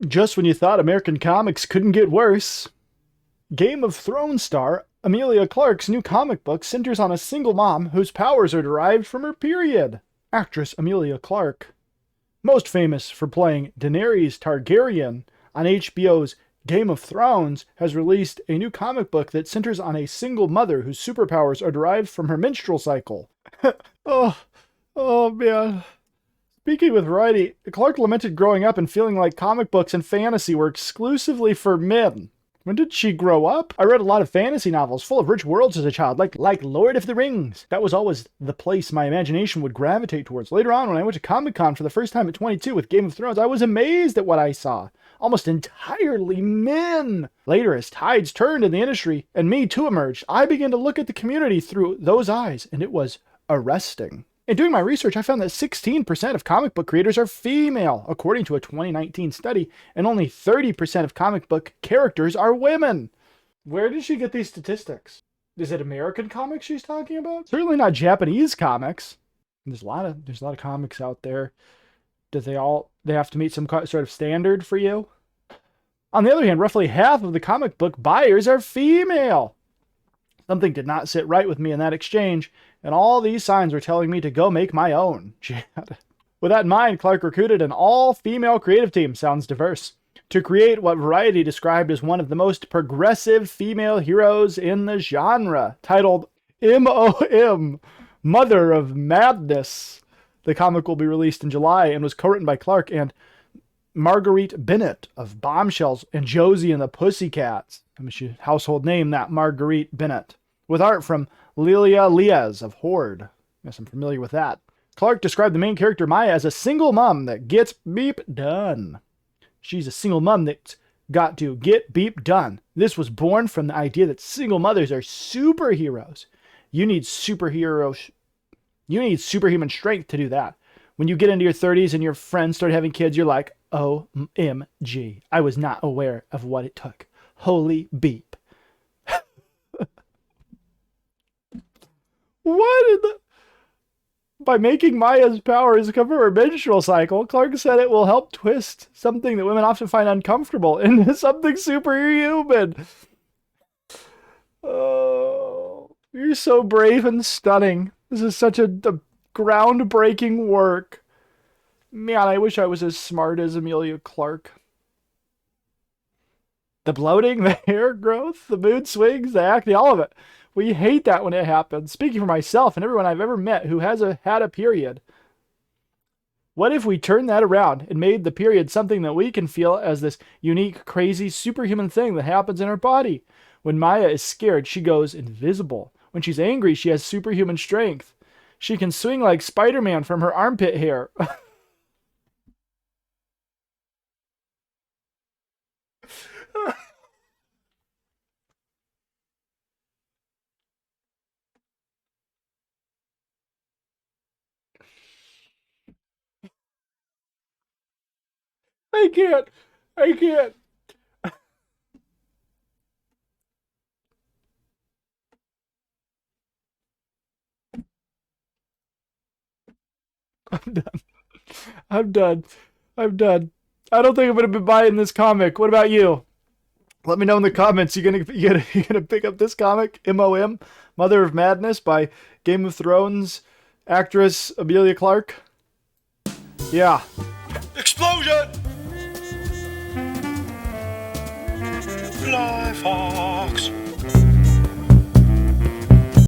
Just when you thought American comics couldn't get worse. Game of Thrones star Emilia Clarke's new comic book centers on a single mom whose powers are derived from her period. Actress Emilia Clarke, most famous for playing Daenerys Targaryen on HBO's Game of Thrones, has released a new comic book that centers on a single mother whose superpowers are derived from her menstrual cycle. oh, oh man. Speaking with variety, Clarke lamented growing up and feeling like comic books and fantasy were exclusively for men. When did she grow up? I read a lot of fantasy novels full of rich worlds as a child, like Lord of the Rings. That was always the place my imagination would gravitate towards. Later on, when I went to Comic-Con for the first time at 22 with Game of Thrones, I was amazed at what I saw. Almost entirely men. Later, as tides turned in the industry and Me Too emerged, I began to look at the community through those eyes, and it was arresting. In doing my research, I found that 16% of comic book creators are female, according to a 2019 study, and only 30% of comic book characters are women. Where did she get these statistics? Is it American comics she's talking about? Certainly not Japanese comics. There's a lot of comics out there. Do they have to meet some sort of standard for you? On the other hand, roughly half of the comic book buyers are female. Something did not sit right with me in that exchange, and all these signs were telling me to go make my own. With that in mind, Clarke recruited an all-female creative team, sounds diverse, to create what Variety described as one of the most progressive female heroes in the genre, titled MOM, Mother of Madness. The comic will be released in July and was co-written by Clarke and Marguerite Bennett of Bombshells and Josie and the Pussycats. Household name, that Marguerite Bennett. With art from Lilia Liaz of Horde. Yes, I'm familiar with that. Clarke described the main character, Maya, as a single mom that gets beep done. She's a single mom that's got to get beep done. This was born from the idea that single mothers are superheroes. You need superhuman strength to do that. When you get into your 30s and your friends start having kids, you're like, OMG. I was not aware of what it took. Holy beep. What in the... By making Maya's powers cover her menstrual cycle, Clarke said it will help twist something that women often find uncomfortable into something superhuman. Oh, you're so brave and stunning. This is such a groundbreaking work. Man, I wish I was as smart as Emilia Clarke. The bloating, the hair growth, the mood swings, the acne, all of it. We hate that when it happens. Speaking for myself and everyone I've ever met who has had a period. What if we turned that around and made the period something that we can feel as this unique, crazy, superhuman thing that happens in our body? When Maya is scared, she goes invisible. When she's angry, she has superhuman strength. She can swing like Spider-Man from her armpit hair. I can't. I can't. I'm done. I'm done. I'm done. I don't think I'm gonna be buying this comic. What about you? Let me know in the comments. You gonna pick up this comic, MOM, Mother of Madness by Game of Thrones actress Emilia Clarke? Yeah. Explosion! Fly Fox!